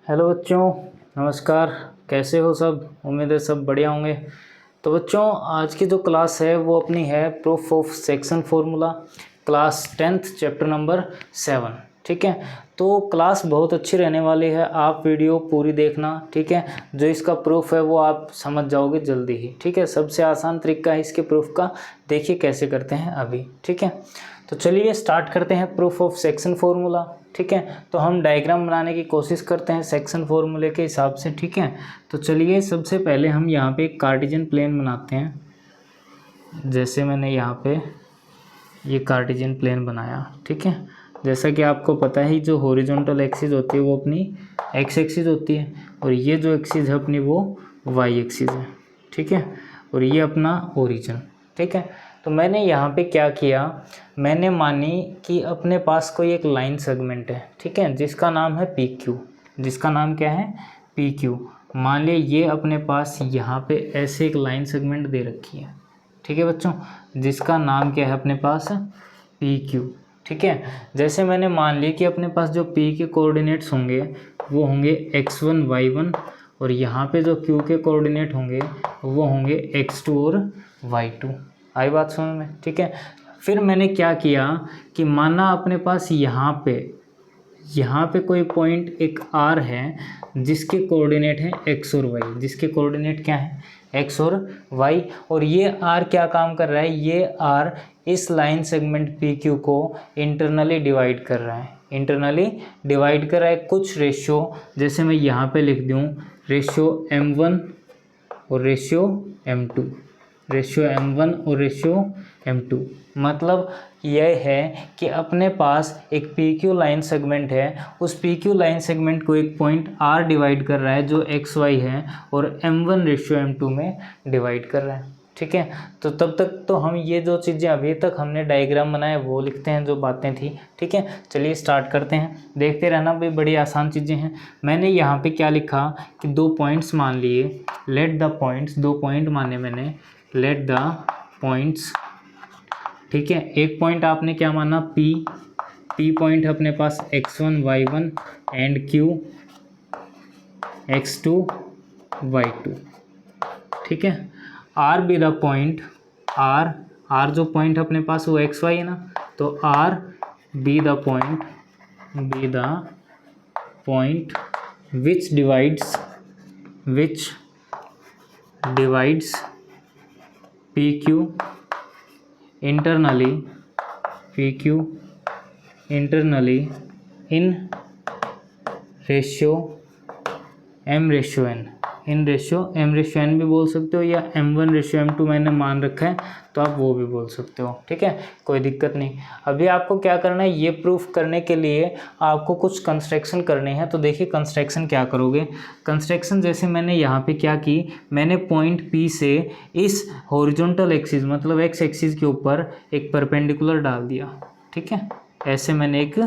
Hello बच्चों, नमस्कार। कैसे हो सब? उम्मीद है सब बढ़िया होंगे। तो बच्चों, आज की जो क्लास है वो अपनी है proof of section formula, class 10th chapter number 7। ठीक है, तो क्लास बहुत अच्छी रहने वाली है, आप वीडियो पूरी देखना। ठीक है, जो इसका प्रूफ है वो आप समझ जाओगे जल्दी ही। ठीक है, सबसे आसान तरीका है इसके प्रूफ का, देखिए कैसे करते हैं अभी। ठीक है, तो चलिए स्टार्ट करते हैं प्रूफ ऑफ सेक्शन फॉर्मूला। ठीक है, तो हम डायग्राम बनाने की कोशिश करते हैं सेक्शन फॉर्मूले के हिसाब से। ठीक है, तो चलिए सबसे पहले हम यहाँ पे एक कार्टेशियन प्लेन बनाते हैं। जैसे मैंने यहाँ पे ये कार्टेशियन प्लेन बनाया। ठीक है, जैसा कि आपको पता है जो हॉरिजॉन्टल एक्सिस होती है वो अपनी एक्स एक्सिस होती है, और ये जो एक्सिस है अपनी वो वाई एक्सिस है। ठीक है, और ये अपना ओरिजिन। ठीक है, तो मैंने यहाँ पे क्या किया, मैंने मानी कि अपने पास कोई एक लाइन सेगमेंट है। ठीक है, जिसका नाम है पी क्यू। जिसका नाम क्या है? P Q. मान लिया ये अपने पास यहाँ पे ऐसे एक लाइन सेगमेंट दे रखी है। ठीक है बच्चों, जिसका नाम क्या है अपने पास? P Q. ठीक है, जैसे मैंने मान लिया कि अपने पास जो पी के कोऑर्डिनेट्स होंगे वो होंगे x1 y1, और यहाँ पे जो क्यू के कोऑर्डिनेट होंगे वो होंगे x2 और y2। आई बात समझ में? ठीक है, फिर मैंने क्या किया कि माना अपने पास यहाँ पे कोई पॉइंट एक R है जिसके कोऑर्डिनेट हैं x और y। जिसके कोऑर्डिनेट क्या है? x और y। और ये R क्या काम कर रहा है? ये R इस लाइन सेगमेंट PQ को इंटरनली डिवाइड कर रहा है। इंटरनली डिवाइड कर रहा है कुछ रेशियो, जैसे मैं यहाँ पे लिख दूँ रेशियो m1 और रेशियो m2। रेशियो m1 और रेशियो m2 मतलब यह है कि अपने पास एक PQ लाइन सेगमेंट है, उस PQ लाइन सेगमेंट को एक पॉइंट R डिवाइड कर रहा है जो XY है, और m1 रेशियो m2 में डिवाइड कर रहा है। ठीक है, तो तब तक तो हम ये जो चीज़ें अभी तक हमने डायग्राम बनाए वो लिखते हैं, जो बातें थी। ठीक है, चलिए स्टार्ट करते हैं, देखते रहना भाई, बड़ी आसान चीज़ें हैं। मैंने यहाँ पे क्या लिखा कि दो पॉइंट्स मान लिए, लेट द पॉइंट्स, दो पॉइंट माने मैंने, लेट द पॉइंट्स। ठीक है, एक पॉइंट आपने क्या माना? पी पॉइंट है अपने पास x1 y1 and q x2 y2। ठीक है, R be the point, R जो पॉइंट अपने पास वो एक्स वाई है ना, तो R be the point which divides P Q internally in ratio m ratio n। In ratio m ratio n भी बोल सकते हो, या m1 रेशियो m2 मैंने मान रखा है तो आप वो भी बोल सकते हो। ठीक है, कोई दिक्कत नहीं। अभी आपको क्या करना है, ये प्रूफ करने के लिए आपको कुछ कंस्ट्रक्शन करने हैं। तो देखिए कंस्ट्रक्शन क्या करोगे। कंस्ट्रक्शन जैसे मैंने यहाँ पे क्या की, मैंने पॉइंट P से इस हॉरिजॉन्टल एक्सिस मतलब x एक्सिस के ऊपर एक परपेंडिकुलर डाल दिया। ठीक है, ऐसे मैंने एक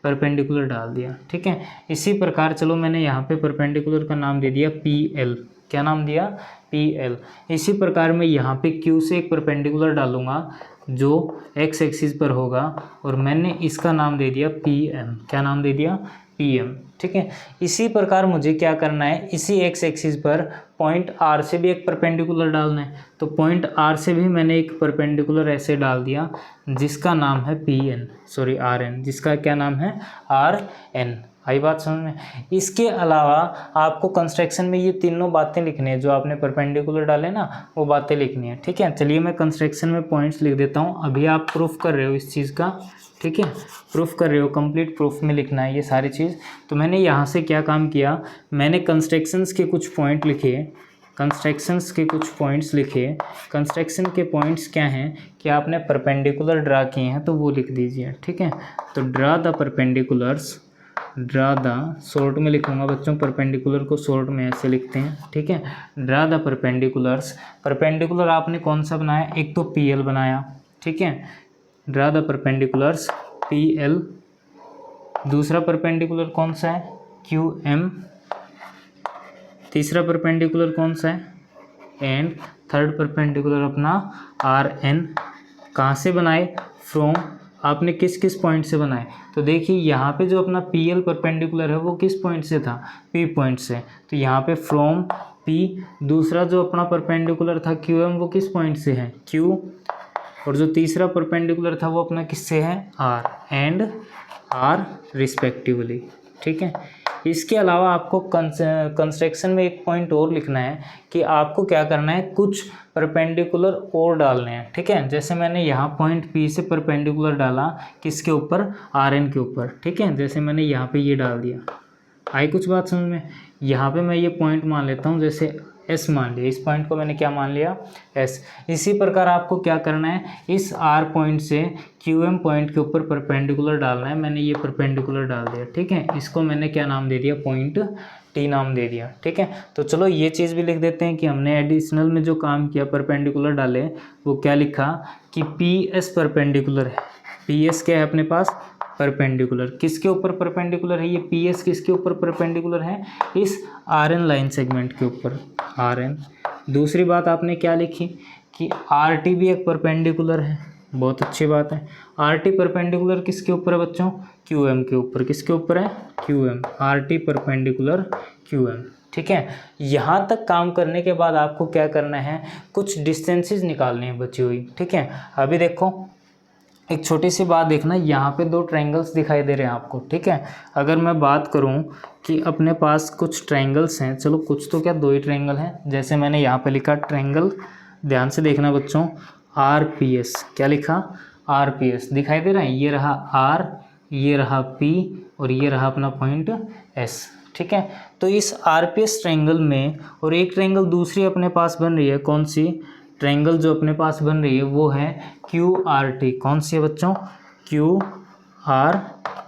परपेंडिकुलर डाल दिया। ठीक है, इसी प्रकार चलो मैंने यहाँ पे परपेंडिकुलर का नाम दे दिया PL। क्या नाम दिया? PL। इसी प्रकार मैं यहाँ पे Q से एक परपेंडिकुलर डालूंगा जो x एक्सिस पर होगा, और मैंने इसका नाम दे दिया PM। क्या नाम दे दिया? PM। ठीक है, इसी प्रकार मुझे क्या करना है, इसी x एक्सिस पर पॉइंट R से भी एक परपेंडिकुलर डालना है। तो पॉइंट R से भी मैंने एक परपेंडिकुलर ऐसे डाल दिया जिसका नाम है RN। जिसका क्या नाम है? RN। आई बात समझ में? इसके अलावा आपको कंस्ट्रक्शन में ये तीनों बातें लिखनी है, जो आपने परपेंडिकुलर डाले ना वो बातें लिखनी है। ठीक है, चलिए मैं कंस्ट्रक्शन में पॉइंट्स लिख देता हूँ। अभी आप प्रूफ कर रहे हो इस चीज़ का। ठीक है, प्रूफ कर रहे हो, कंप्लीट प्रूफ में लिखना है ये सारी चीज़। तो मैंने यहाँ से क्या काम किया, मैंने कंस्ट्रक्शंस के कुछ पॉइंट लिखे, कंस्ट्रक्शंस के कुछ पॉइंट्स लिखे। कंस्ट्रक्शन के पॉइंट्स क्या हैं कि आपने परपेंडिकुलर ड्रा किए हैं तो वो लिख दीजिए। ठीक है, तो draw the perpendiculars, draw the, short में लिखूंगा बच्चों, परपेंडिकुलर को शॉर्ट में ऐसे लिखते हैं। ठीक है, ड्रा द परपेंडिकुलर्स। परपेंडिकुलर आपने कौन सा बनाया? एक तो PL बनाया। ठीक है, ड्रा द परपेंडिकुलर्स PL। दूसरा परपेंडिकुलर कौन सा है? QM। तीसरा परपेंडिकुलर कौन सा है? एंड थर्ड परपेंडिकुलर अपना RN। कहाँ से बनाए? फ्रॉम आपने किस किस पॉइंट से बनाए, तो देखिए यहाँ पे जो अपना पी एल परपेंडिकुलर है वो किस पॉइंट से था, पी पॉइंट से, तो यहाँ पे फ्रॉम पी। दूसरा जो अपना परपेंडिकुलर था क्यू एम वो किस पॉइंट से है, क्यू। और जो तीसरा परपेंडिकुलर था वो अपना किससे है, आर एंड आर रिस्पेक्टिवली। ठीक है, इसके अलावा आपको कंस्ट्रक्शन में एक पॉइंट और लिखना है कि आपको क्या करना है, कुछ परपेंडिकुलर और डालने हैं। ठीक है, जैसे मैंने यहाँ पॉइंट पी से परपेंडिकुलर डाला किसके ऊपर, आर एन के ऊपर। ठीक है, जैसे मैंने यहाँ पे ये डाल दिया, आई कुछ बात समझ में। यहाँ पे मैं ये पॉइंट मान लेता हूँ, जैसे एस मान लिया, इस पॉइंट को मैंने क्या मान लिया, एस। इसी प्रकार आपको क्या करना है, इस आर पॉइंट से क्यू एम पॉइंट के ऊपर परपेंडिकुलर डालना है। मैंने ये परपेंडिकुलर डाल दिया। ठीक है, इसको मैंने क्या नाम दे दिया, पॉइंट टी नाम दे दिया। ठीक है, तो चलो ये चीज़ भी लिख देते हैं कि हमने एडिशनल में जो काम किया, परपेंडिकुलर डाले, वो क्या लिखा कि पी एस परपेंडिकुलर है। पी एस क्या है अपने पास, परपेंडिकुलर। किसके ऊपर परपेंडिकुलर है ये पी एस, किसके ऊपर परपेंडिकुलर है, इस आर एन लाइन सेगमेंट के ऊपर, आर एन। दूसरी बात आपने क्या लिखी कि आर टी भी एक परपेंडिकुलर है, बहुत अच्छी बात है। आर टी परपेंडिकुलर किसके ऊपर है बच्चों, क्यू एम के ऊपर। किसके ऊपर है, Q M, R T perpendicular Q M. ठीक है, यहाँ तक काम करने के बाद आपको क्या करना है, कुछ डिस्टेंसेस निकालनी है बची हुई। ठीक है, अभी देखो एक छोटी सी बात देखना, यहाँ पे दो ट्रायंगल्स दिखाई दे रहे हैं आपको। ठीक है, अगर मैं बात करूँ कि अपने पास कुछ ट्रायंगल्स हैं, चलो कुछ तो क्या, दो ही ट्रायंगल हैं। जैसे मैंने यहाँ पे लिखा ट्रायंगल, ध्यान से देखना बच्चों, आर पी एस। क्या लिखा, आर पी एस दिखाई दे रहा है, ये रहा आर, ये रहा पी, और ये रहा अपना पॉइंट एस। ठीक है, तो इस आर पी एस ट्रायंगल में और एक ट्रायंगल दूसरी अपने पास बन रही है, कौन सी ट्रायंगल जो अपने पास बन रही है वो है क्यू आर टी। कौन सी है बच्चों, क्यू आर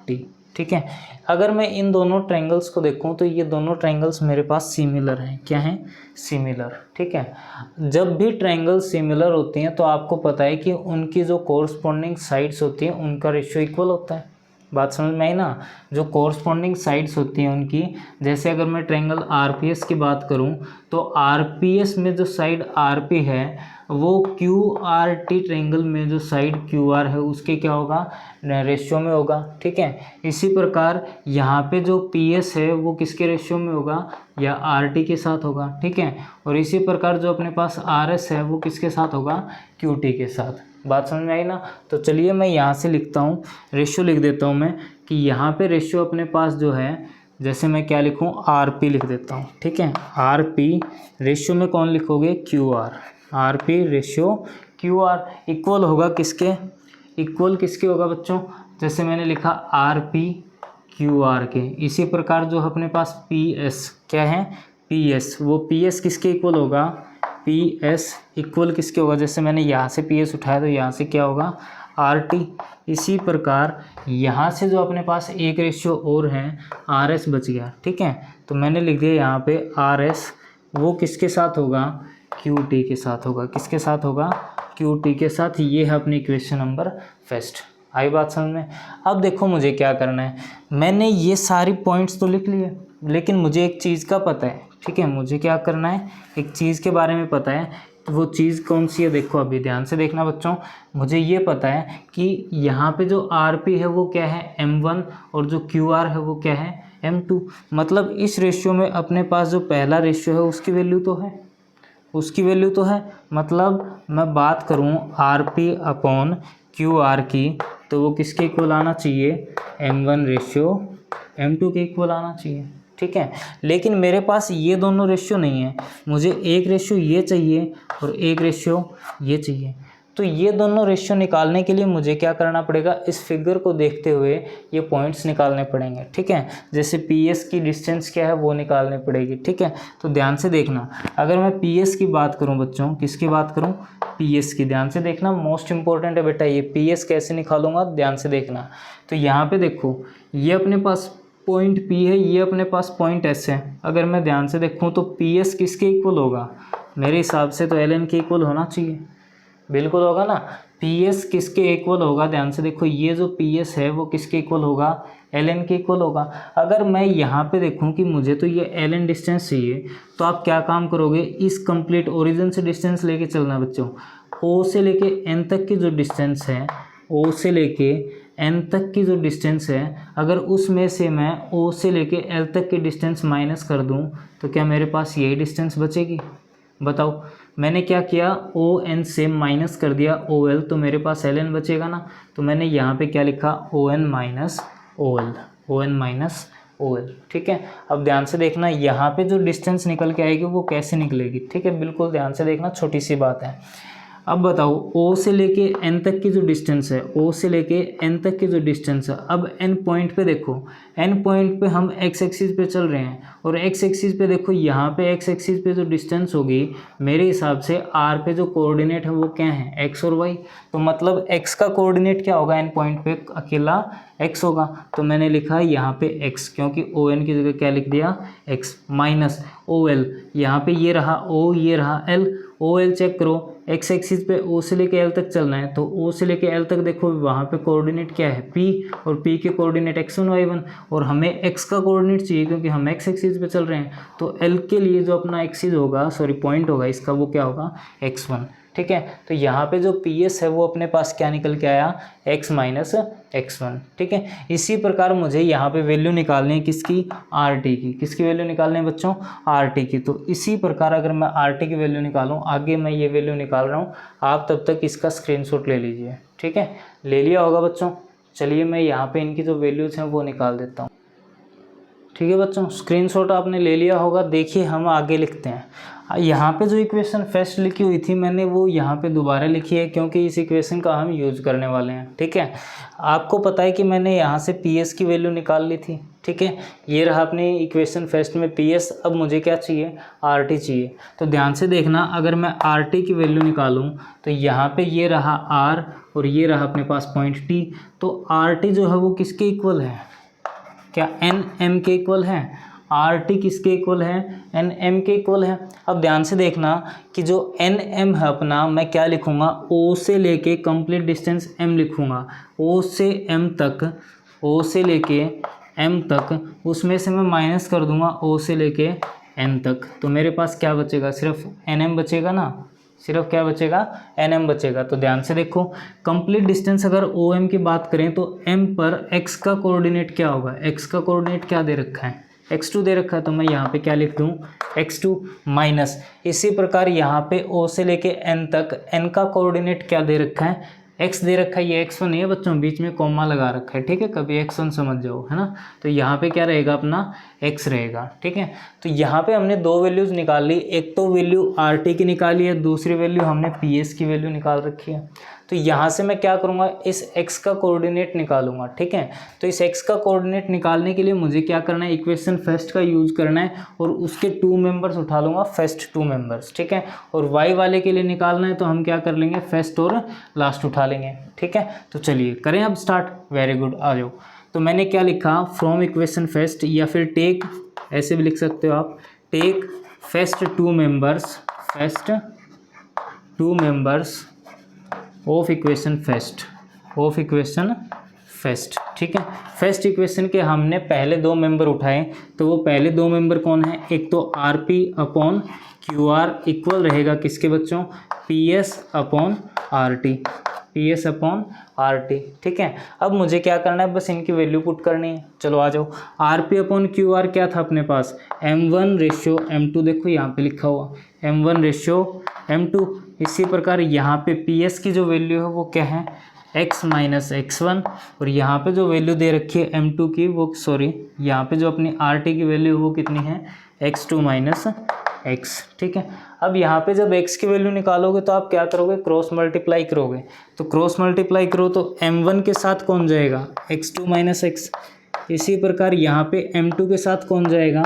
टी। ठीक है, अगर मैं इन दोनों ट्रायंगल्स को देखूं तो ये दोनों ट्रायंगल्स मेरे पास सिमिलर हैं। क्या हैं, सिमिलर। ठीक है, जब भी ट्रायंगल सिमिलर होती हैं तो आपको पता है कि उनकी जो कोरस्पॉन्डिंग साइड्स होती हैं उनका रेशियो इक्वल होता है। बात समझ में आई ना, जो कोरस्पॉन्डिंग साइड्स होती हैं उनकी, जैसे अगर मैं ट्रायंगल आरपीएस की बात करूं तो आरपीएस में जो साइड आरपी है वो क्यूआरटी ट्रायंगल में जो साइड क्यूआर है उसके क्या होगा, रेशियो में होगा। ठीक है, इसी प्रकार यहाँ पे जो पीएस है वो किसके रेशियो में होगा, या आरटी के साथ होगा। ठीक है, और इसी प्रकार जो अपने पास आरएस है वो किसके साथ होगा, क्यूटी के साथ। बात समझ में आई ना, तो चलिए मैं यहाँ से लिखता हूँ, रेशियो लिख देता हूँ मैं कि यहाँ पे रेशियो अपने पास जो है, जैसे मैं क्या लिखूँ, आर पी लिख देता हूँ। ठीक है, आर पी रेशियो में कौन लिखोगे, Q R. R P ratio Q R equal होगा किसके, इक्वल किसके होगा बच्चों, जैसे मैंने लिखा आर पी क्यू आर के। इसी प्रकार जो अपने पास पी एस क्या है, पी एस, वो पी एस किसके इक्वल होगा, पी एस इक्वल किसके होगा, जैसे मैंने यहाँ से पी एस उठाया तो यहाँ से क्या होगा, आर टी। इसी प्रकार यहाँ से जो अपने पास एक रेशियो और है, आर एस बच गया। ठीक है, तो मैंने लिख दिया यहाँ पे आर एस, वो किसके साथ होगा, क्यू टी के साथ होगा। किसके साथ होगा, क्यू टी के साथ। ये है अपनी इक्वेशन नंबर फर्स्ट। आई बात समझ में। अब देखो मुझे क्या करना है, मैंने ये सारी पॉइंट्स तो लिख लिए, लेकिन मुझे एक चीज़ का पता है। ठीक है, मुझे क्या करना है, एक चीज़ के बारे में पता है, तो वो चीज़ कौन सी है, देखो अभी ध्यान से देखना बच्चों। मुझे ये पता है कि यहाँ पे जो आर पी है वो क्या है, M1, और जो क्यू आर है वो क्या है, M2। मतलब इस रेशियो में अपने पास जो पहला रेशियो है उसकी वैल्यू तो है, उसकी वैल्यू तो है। मतलब मैं बात करूँ R P upon Q R की, तो वो किसके इक्वल आना चाहिए, M1 रेशियो M2 के इक्वल आना चाहिए। ठीक है, लेकिन मेरे पास ये दोनों रेशियो नहीं है, मुझे एक रेशियो ये चाहिए और एक रेशियो ये चाहिए। तो ये दोनों रेशियो निकालने के लिए मुझे क्या करना पड़ेगा, इस फिगर को देखते हुए ये पॉइंट्स निकालने पड़ेंगे। ठीक है, जैसे पी एस की डिस्टेंस क्या है वो निकालनी पड़ेगी। ठीक है, तो ध्यान से देखना, अगर मैं पी एस की बात करूं बच्चों, किसकी बात करूं, पी एस की। ध्यान से देखना, मोस्ट इंपॉर्टेंट है बेटा ये, पी एस कैसे निकालूंगा ध्यान से देखना। तो यहाँ पे देखो, ये अपने पास पॉइंट पी है, ये अपने पास पॉइंट एस है। अगर मैं ध्यान से देखूँ तो पी एस किसके इक्वल होगा, मेरे हिसाब से तो एल एन के इक्वल होना चाहिए। बिल्कुल होगा ना, पी एस किसके इक्वल होगा, ध्यान से देखो, ये जो पी एस है वो किसके इक्वल होगा, एल एन के इक्वल होगा। अगर मैं यहाँ पे देखूँ कि मुझे तो ये एल एन डिस्टेंस चाहिए, तो आप क्या काम करोगे, इस कंप्लीट ओरिजिन से डिस्टेंस लेके चलना बच्चों। ओ से लेके एन तक की जो डिस्टेंस है ओ से लेके एन तक की जो डिस्टेंस है, अगर उसमें से मैं ओ से लेके एल तक की डिस्टेंस माइनस कर दूं तो क्या मेरे पास यही डिस्टेंस बचेगी? बताओ। मैंने क्या किया, ओ एन से माइनस कर दिया ओ एल, तो मेरे पास एल एन बचेगा ना। तो मैंने यहाँ पे क्या लिखा, O N minus O L, O N minus O L. ठीक है, अब ध्यान से देखना यहाँ पे जो डिस्टेंस निकल के आएगी वो कैसे निकलेगी। ठीक है, बिल्कुल ध्यान से देखना, छोटी सी बात है। अब बताओ, ओ से लेके एन तक की जो डिस्टेंस है, ओ से लेके एन तक की जो डिस्टेंस है, अब एन पॉइंट पे देखो, एन पॉइंट पे हम एक्स एक्सिस पे चल रहे हैं और एक्स एक्सिस पे देखो, यहाँ पे एक्स एक्सिस पे जो डिस्टेंस होगी मेरे हिसाब से आर पे जो कोऑर्डिनेट है वो क्या है, एक्स और वाई। तो मतलब एक्स का कोऑर्डिनेट क्या होगा, एन पॉइंट पे अकेला एक्स होगा। तो मैंने लिखा यहाँ पे एक्स, क्योंकि ओ एन की जगह क्या लिख दिया, एक्स, माइनस ओ एल, यहाँ पे ये रहा ओ, ये रहा एल। ओ एल चेक करो, एक्स एक्सिस पे ओ से लेके एल तक चलना है, तो ओ से लेके एल तक देखो वहाँ पे कोऑर्डिनेट क्या है, पी, और पी के कोऑर्डिनेट x1 y1, और हमें x का कोऑर्डिनेट चाहिए क्योंकि हम एक्स एक्सिस पे चल रहे हैं। तो एल के लिए जो अपना एक्सिस होगा, सॉरी पॉइंट होगा इसका, वो क्या होगा, x1। ठीक है, तो यहाँ पे जो पी एस है वो अपने पास क्या निकल के आया, x माइनस x1। ठीक है, इसी प्रकार मुझे यहाँ पे वैल्यू निकालनी है किसकी, आर टी की। किसकी वैल्यू निकालनी है बच्चों, आर टी की। तो इसी प्रकार अगर मैं आर टी की वैल्यू निकालूँ, आगे मैं ये वैल्यू निकाल रहा हूँ, आप तब तक इसका स्क्रीनशॉट ले लीजिए। ठीक है, ले लिया होगा बच्चों। चलिए मैं यहाँ पे इनकी जो वैल्यूज़ हैं वो निकाल देता हूँ। ठीक है बच्चों, स्क्रीनशॉट आपने ले लिया होगा। देखिए हम आगे लिखते हैं। यहाँ पे जो इक्वेशन फर्स्ट लिखी हुई थी मैंने, वो यहाँ पे दोबारा लिखी है क्योंकि इस इक्वेशन का हम यूज करने वाले हैं। ठीक है, आपको पता है कि मैंने यहाँ से पी एस की वैल्यू निकाल ली थी। ठीक है, ये रहा अपनी इक्वेशन फर्स्ट में पी एस। अब मुझे क्या चाहिए, आर टी चाहिए। तो ध्यान से देखना, अगर मैं आर टी की वैल्यू निकालूँ तो यहाँ पे ये रहा आर और ये रहा अपने पास पॉइंट टी। तो आर टी जो है वो किसके इक्वल है, क्या एन एम के इक्वल है। आर टी किसके इक्वल है, एन एम के इक्वल है। अब ध्यान से देखना कि जो एन एम है अपना, मैं क्या लिखूँगा, ओ से लेके कंप्लीट डिस्टेंस एम लिखूँगा, ओ से एम तक, ओ से लेके एम तक, उसमें से मैं माइनस कर दूंगा ओ से लेके एन तक। तो मेरे पास क्या बचेगा, सिर्फ एन एम बचेगा ना, सिर्फ क्या बचेगा, एन एम बचेगा। तो ध्यान से देखो, कंप्लीट डिस्टेंस अगर ओ एम की बात करें तो एम पर एक्स का कोऑर्डिनेट क्या होगा, एक्स का कोऑर्डिनेट क्या दे रखा है, x2 दे रखा है। तो मैं यहाँ पे क्या लिख दूँ, x2 माइनस, इसी प्रकार यहाँ पे o से लेके n तक n का कोऑर्डिनेट क्या दे रखा है, x दे रखा है। ये x1 नहीं है बच्चों, बीच में कॉमा लगा रखा है। ठीक है, कभी x1 समझ जाओ, है ना। तो यहाँ पे क्या रहेगा, अपना x रहेगा। ठीक है, तो यहाँ पे हमने दो वैल्यूज़ निकाल ली, एक तो वैल्यू आर टी की निकाली है, दूसरी वैल्यू हमने पी एस की वैल्यू निकाल रखी है। तो यहाँ से मैं क्या करूँगा, इस x का कोऑर्डिनेट निकालूंगा। ठीक है, तो इस x का कोऑर्डिनेट निकालने के लिए मुझे क्या करना है, इक्वेशन फर्स्ट का यूज करना है और उसके 2 मेंबर्स उठा लूँगा, फर्स्ट 2 मेंबर्स। ठीक है, और y वाले के लिए निकालना है तो हम क्या कर लेंगे, फर्स्ट और लास्ट उठा लेंगे। ठीक है, तो चलिए करें अब स्टार्ट। वेरी गुड, आ जाओ। तो मैंने क्या लिखा, फ्रॉम इक्वेशन फर्स्ट, या फिर टेक, ऐसे भी लिख सकते हो आप, take first 2 members, first 2 members of equation first, of equation first. ठीक है, फर्स्ट इक्वेशन के हमने पहले 2 मेंबर उठाए, तो वो पहले 2 मेंबर कौन है, एक तो R P upon Q R equal रहेगा किसके बच्चों, P S upon R T, P S upon R T. ठीक है, अब मुझे क्या करना है, बस इनकी वैल्यू पुट करनी है। चलो आ जाओ। R P upon Q R क्या था अपने पास, m1 रेशियो m2, देखो यहाँ पे लिखा हुआ m1 रेशियो m2। इसी प्रकार यहाँ पे पी एस की जो वैल्यू है वो क्या है, x माइनस x1, और यहाँ पे जो वैल्यू दे रखी है m2 की, वो सॉरी यहाँ पे जो अपनी आर टी की वैल्यू है वो कितनी है, x2 माइनस x। ठीक है, अब यहाँ पे जब x की वैल्यू निकालोगे तो आप क्या करोगे, क्रॉस मल्टीप्लाई करोगे। तो क्रॉस मल्टीप्लाई करो तो m1 के साथ कौन जाएगा, x2 माइनस x। इसी प्रकार यहाँ पे m2 के साथ कौन जाएगा,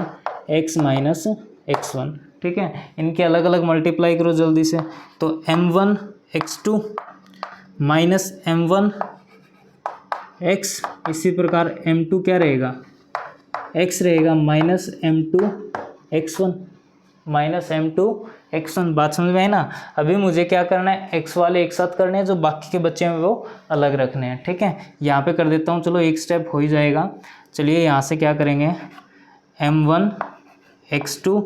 x माइनस x1। ठीक है, इनके अलग अलग मल्टीप्लाई करो जल्दी से। तो m1 x2 minus m1 x, इसी प्रकार m2 क्या रहेगा, x रहेगा minus m2 x1, minus m2 x1। बात समझ में आई ना। अभी मुझे क्या करना है, x वाले एक साथ करने हैं, जो बाकी के बच्चे हैं वो अलग रखने हैं। ठीक है, यहाँ पे कर देता हूँ, चलो एक स्टेप हो ही जाएगा। चलिए यहाँ से क्या करेंगे, m1 x2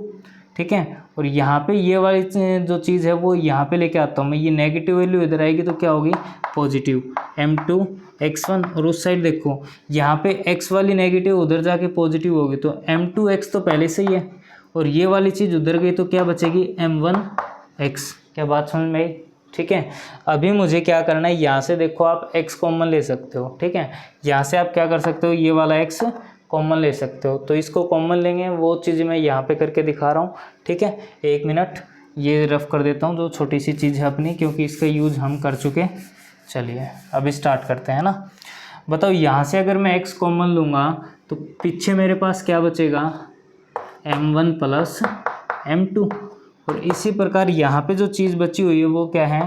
ठीक है। और यहाँ पे ये वाली जो चीज़ है वो यहाँ पे लेके आता हूँ मैं, ये नेगेटिव वैल्यू इधर आएगी तो क्या होगी पॉजिटिव m2 x1। और उस साइड देखो यहाँ पे x वाली नेगेटिव उधर जाके पॉजिटिव होगी तो m2x तो पहले से ही है, और ये वाली चीज़ उधर गई तो क्या बचेगी m1x। क्या बात समझ में आई? ठीक है। अभी मुझे क्या करना है, यहाँ से देखो आप x कॉमन ले सकते हो, ठीक है। यहाँ से आप क्या कर सकते हो, ये वाला x कॉमन ले सकते हो, तो इसको कॉमन लेंगे, वो चीज़ मैं यहाँ पे करके दिखा रहा हूँ, ठीक है। एक मिनट ये रफ कर देता हूँ जो छोटी सी चीज़ है अपनी, क्योंकि इसका यूज हम कर चुके। चलिए अभी स्टार्ट करते हैं ना। बताओ यहाँ से अगर मैं x कॉमन लूँगा तो पीछे मेरे पास क्या बचेगा m1 प्लस m2, और इसी प्रकार यहाँ पे जो चीज़ बची हुई है वो क्या है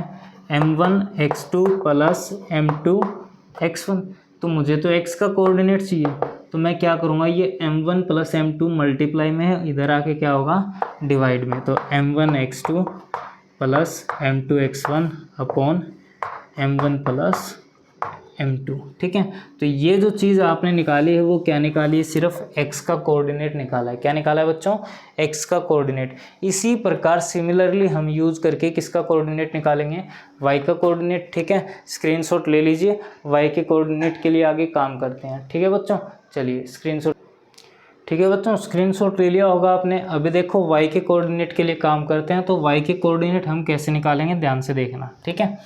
m1x2 प्लस m2x1। तो मुझे तो x का कोऑर्डिनेट चाहिए, तो मैं क्या करूँगा, ये m1 प्लस m2 मल्टीप्लाई में है, इधर आके क्या होगा डिवाइड में, तो m1x2 plus m2x1 upon m1 plus m2, ठीक है। तो ये जो चीज़ आपने निकाली है वो क्या निकाली है, सिर्फ x का कोऑर्डिनेट निकाला है। क्या निकाला है बच्चों, x का कोऑर्डिनेट। इसी प्रकार सिमिलरली हम यूज़ करके किसका कोऑर्डिनेट निकालेंगे, y का कोऑर्डिनेट, ठीक है। स्क्रीनशॉट ले लीजिए, y के कोऑर्डिनेट के लिए आगे काम करते हैं, ठीक है बच्चों। चलिए स्क्रीनशॉट, ठीक है बच्चों, स्क्रीनशॉट ले लिया होगा आपने। अभी देखो y के कोऑर्डिनेट के लिए काम करते हैं, तो y के कोऑर्डिनेट हम कैसे निकालेंगे ध्यान से देखना, ठीक है।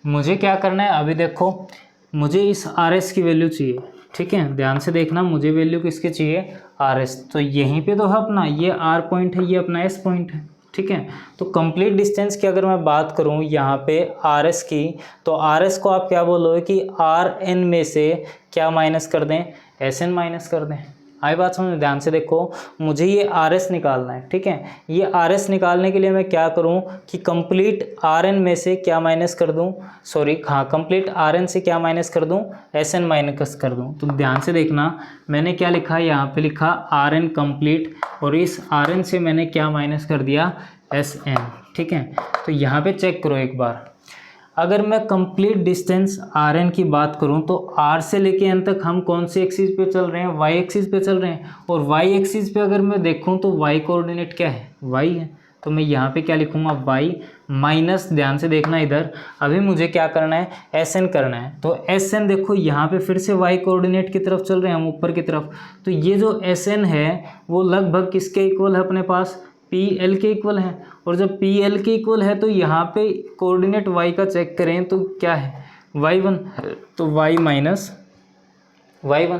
मुझे क्या करना है, अभी देखो मुझे इस RS की वैल्यू चाहिए, ठीक है। ध्यान से देखना, मुझे वैल्यू किसकी चाहिए RS, तो यहीं पे तो है अपना ये R पॉइंट है, ये अपना S पॉइंट है, ठीक है। तो कंप्लीट डिस्टेंस की अगर मैं बात करूं यहाँ पे RS की, तो RS को आप क्या बोलोगे कि RN में से क्या माइनस कर दें, SN माइनस कर दें। आई बात समझ, ध्यान से देखो, मुझे ये RS निकालना है, ठीक है। ये RS निकालने के लिए मैं क्या करूं कि कंप्लीट RN में से क्या माइनस कर दूं, सॉरी हाँ, कंप्लीट RN से क्या माइनस कर दूं, SN माइनस कर दूं। तो ध्यान से देखना, मैंने क्या लिखा, यहाँ पे लिखा RN कंप्लीट, और इस RN से मैंने क्या माइनस कर दिया, SN, ठीक है। तो यहाँ पे चेक करो एक बार, अगर मैं कंप्लीट डिस्टेंस RN की बात करूं तो R से लेके N तक हम कौन सी एक्सिस पे चल रहे हैं, Y एक्सिस पे चल रहे हैं। और Y एक्सिस पे अगर मैं देखूं तो Y कोऑर्डिनेट क्या है, Y है। तो मैं यहाँ पे क्या लिखूंगा, Y माइनस, ध्यान से देखना इधर, अभी मुझे क्या करना है, SN करना है। तो SN देखो यहाँ पे फिर से Y कोऑर्डिनेट की तरफ चल रहे हैं हम, ऊपर की तरफ। तो ये जो SN है वो लगभग किसके इक्वल है अपने पास, PL के इक्वल है। और जब PL के इक्वल है तो यहाँ पे कोऑर्डिनेट y का चेक करें तो क्या है, y1, तो y माइनस y1।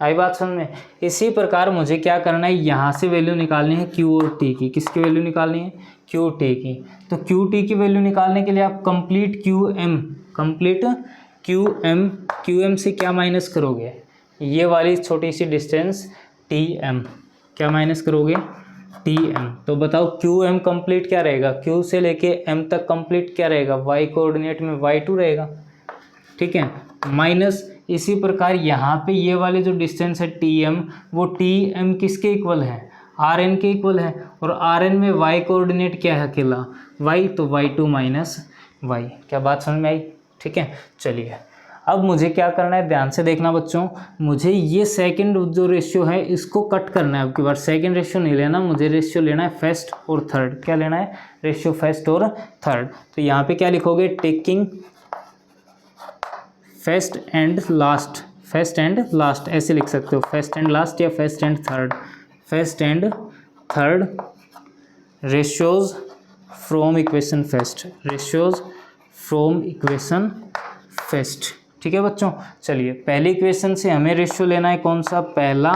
आई बात समझ में। इसी प्रकार मुझे क्या करना है, यहाँ से वैल्यू निकालनी है Q और T की। किसकी वैल्यू निकालनी है, Q T की। तो Q T की वैल्यू निकालने के लिए आप कंप्लीट QM से क्या माइनस करोगे, ये वाली छोटी सी डिस्टेंस TM, क्या माइनस करोगे, TM। तो बताओ QM कंप्लीट क्या रहेगा, Q से लेके M तक कंप्लीट क्या रहेगा, Y कोऑर्डिनेट में Y2 रहेगा, ठीक है, माइनस। इसी प्रकार यहाँ पे ये वाली जो डिस्टेंस है TM, वो TM किसके इक्वल है, RN के इक्वल है। और RN में Y कोऑर्डिनेट क्या है अकेला, Y, तो Y2 माइनस Y। क्या बात समझ में आई, ठीक है। चलिए अब मुझे क्या करना है, ध्यान से देखना बच्चों, मुझे ये सेकंड जो रेशियो है इसको कट करना है। अब की बार सेकंड रेशियो नहीं लेना, मुझे रेशियो लेना है फर्स्ट और थर्ड। क्या लेना है, रेशियो फर्स्ट और थर्ड। तो यहाँ पे क्या लिखोगे, टेकिंग फर्स्ट एंड लास्ट, ऐसे लिख सकते हो, फर्स्ट एंड लास्ट या first and third ratios from equation first, ठीक है बच्चों। चलिए पहली इक्वेशन से हमें रेशियो लेना है कौन सा, पहला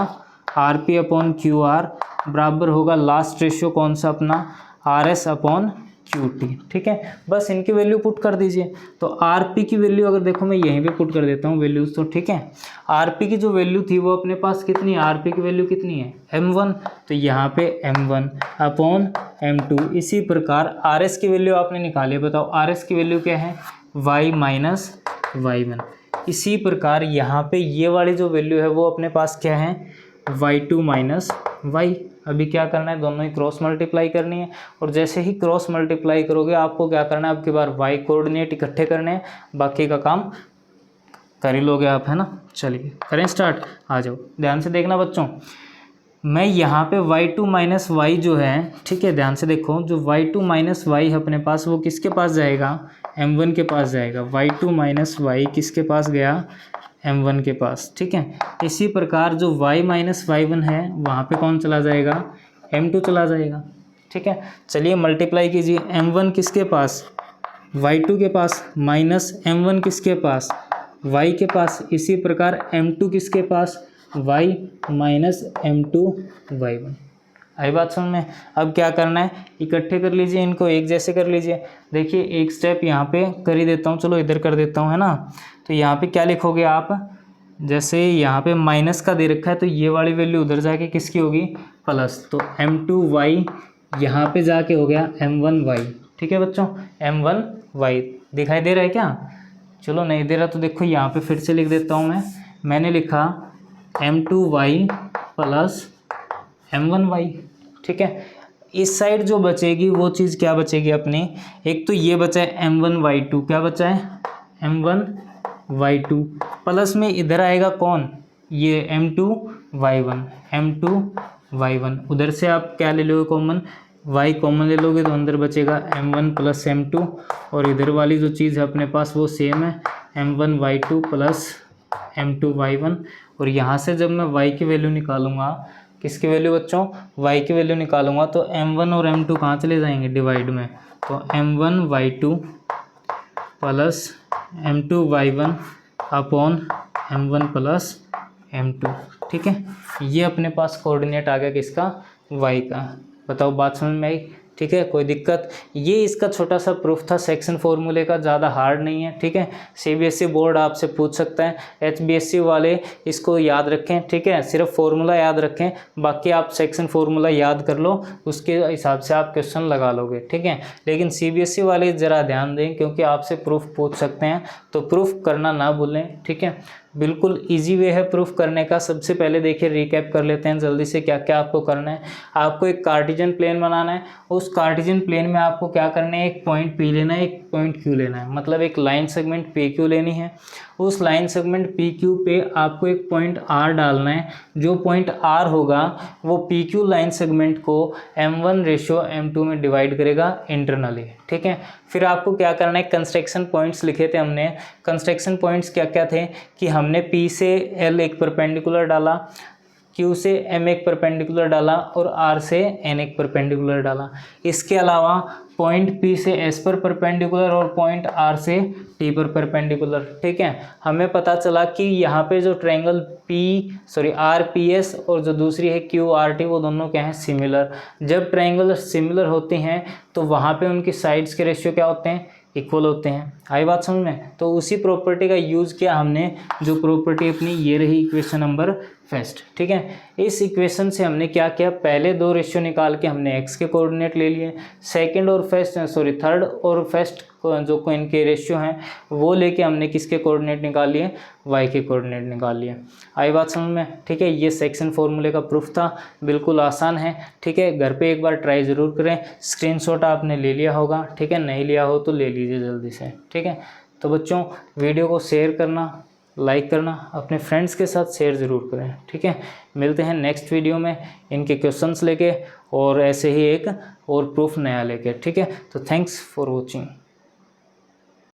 RP अपॉन QR बराबर होगा लास्ट रेशियो कौन सा अपना, RS अपॉन QT, ठीक है। बस इनकी वैल्यू पुट कर दीजिए। तो RP की वैल्यू अगर देखो, मैं यहीं पे पुट कर देता हूँ वैल्यूज, तो ठीक है। RP की जो वैल्यू थी वो अपने पास कितनी है, RP की वैल्यू कितनी है, M1, तो यहाँ पे M1 अपॉन M2। इसी प्रकार RS की वैल्यू आपने निकाली, बताओ RS की वैल्यू क्या है, Y माइनस Y1। इसी प्रकार यहाँ पे ये वाली जो वैल्यू है वो अपने पास क्या है, Y2 माइनस Y। अभी क्या करना है, दोनों ही क्रॉस मल्टीप्लाई करनी है। और जैसे ही क्रॉस मल्टीप्लाई करोगे आपको क्या करना है, अब की बार Y कोऑर्डिनेट इकट्ठे करने हैं, बाकी का काम कर ही लोगे आप, है ना। चलिए करें स्टार्ट, आ जाओ ध्यान से देखना बच्चों। मैं यहाँ पे y2 माइनस वाई जो है, ठीक है, ध्यान से देखो, जो y2 माइनस वाई है अपने पास वो किसके पास जाएगा, m1 के पास जाएगा। y2 माइनस वाई किसके पास गया, m1 के पास, ठीक है। इसी प्रकार जो y माइनस y1 है वहाँ पे कौन चला जाएगा, m2 चला जाएगा, ठीक है। चलिए मल्टीप्लाई कीजिए, m1 किसके पास, y2 के पास, माइनस m1 किसके पास, y के पास। इसी प्रकार m2 किसके पास, y माइनस m2 y1। आई बात समझ में। अब क्या करना है, इकट्ठे कर लीजिए, इनको एक जैसे कर लीजिए। देखिए एक स्टेप यहाँ पे कर ही देता हूँ, चलो इधर कर देता हूँ, है ना। तो यहाँ पे क्या लिखोगे आप, जैसे यहाँ पे माइनस का दे रखा है तो ये वाली वैल्यू उधर जाके किसकी होगी, प्लस। तो m2y यहाँ पे जाके हो गया m1y, ठीक है बच्चों, m1y। दिखाई दे रहा है क्या, चलो नहीं दे रहा तो देखो यहाँ पे फिर से लिख देता हूँ मैंने लिखा m2y प्लस m1y, ठीक है। इस साइड जो बचेगी वो चीज़ क्या बचेगी अपनी, एक तो ये बचा है m1y2, क्या बचा है m1y2, प्लस में इधर आएगा कौन, ये m2y1, उधर से आप क्या ले लोगे कॉमन, y कॉमन ले लोगे तो अंदर बचेगा m1 प्लस m2, और इधर वाली जो चीज़ है अपने पास वो सेम है m1y2 प्लस m2y1। और यहाँ से जब मैं y की वैल्यू निकालूंगा, किसकी वैल्यू बच्चों, y की वैल्यू निकालूंगा, तो m1 और m2 कहाँ चले जाएंगे, डिवाइड में। तो m1y2 plus m2y1 upon m1 plus m2, ठीक है। ये अपने पास कोऑर्डिनेट आ गया किसका, y का। बताओ बात समझ में आई, ठीक है, कोई दिक्कत। ये इसका छोटा सा प्रूफ था सेक्शन फॉर्मूले का, ज़्यादा हार्ड नहीं है, ठीक है। सीबीएसई बोर्ड आपसे पूछ सकता है, एचबीएसई वाले इसको याद रखें, ठीक है, सिर्फ फॉर्मूला याद रखें, बाकी आप सेक्शन फॉर्मूला याद कर लो, उसके हिसाब से आप क्वेश्चन लगा लोगे, ठीक है। लेकिन सीबीएसई वाले ज़रा ध्यान दें, क्योंकि आपसे प्रूफ पूछ सकते हैं, तो प्रूफ करना ना भूलें, ठीक है। बिल्कुल इजी वे है प्रूफ करने का। सबसे पहले देखिए रिकैप कर लेते हैं जल्दी से, क्या क्या आपको करना है। आपको एक कार्टेशियन प्लेन बनाना है, उस कार्टेशियन प्लेन में आपको क्या करना है, एक पॉइंट पी लेना है, एक पॉइंट क्यू लेना है, मतलब एक लाइन सेगमेंट पी क्यू लेनी है। उस लाइन सेगमेंट पी क्यू पे आपको एक पॉइंट आर डालना है। जो पॉइंट आर होगा वो पी क्यू लाइन सेगमेंट को m1:m2 में डिवाइड करेगा इंटरनली, ठीक है। फिर आपको क्या करना है, कंस्ट्रक्शन पॉइंट्स लिखे थे हमने। कंस्ट्रक्शन पॉइंट्स क्या क्या थे कि हमने P से L एक परपेंडिकुलर डाला, Q से M एक परपेंडिकुलर डाला और R से N एक परपेंडिकुलर डाला। इसके अलावा पॉइंट P से S पर परपेंडिकुलर और पॉइंट R से T पर परपेंडिकुलर, ठीक है। हमें पता चला कि यहाँ पे जो ट्रायंगल RPS और जो दूसरी है QRT, वो दोनों क्या हैं, सिमिलर। जब ट्रायंगल सिमिलर होते हैं तो वहाँ पे उनकी साइड्स के रेशियो क्या होते हैं, इक्वल होते हैं। आई बात समझ में। तो उसी प्रॉपर्टी का यूज़ किया हमने, जो प्रॉपर्टी अपनी ये रही इक्वेशन नंबर फर्स्ट, ठीक है। इस इक्वेशन से हमने क्या किया, पहले दो रेशियो निकाल के हमने x के कोऑर्डिनेट ले लिए, थर्ड और फर्स्ट जो इनके रेशियो हैं वो लेके हमने किसके कोऑर्डिनेट निकाल लिए, y के कोऑर्डिनेट निकाल लिए। आई बात समझ में, ठीक है। ये सेक्शन फॉर्मूले का प्रूफ था, बिल्कुल आसान है, ठीक है। घर पे एक बार ट्राई ज़रूर करें। स्क्रीनशॉट आपने ले लिया होगा, ठीक है, नहीं लिया हो तो ले लीजिए जल्दी से, ठीक है। तो बच्चों वीडियो को शेयर करना, लाइक करना, अपने फ्रेंड्स के साथ शेयर ज़रूर करें, ठीक है। मिलते हैं नेक्स्ट वीडियो में इनके क्वेश्चंस लेके और ऐसे ही एक और प्रूफ नया लेके, ठीक है। तो थैंक्स फॉर वॉचिंग।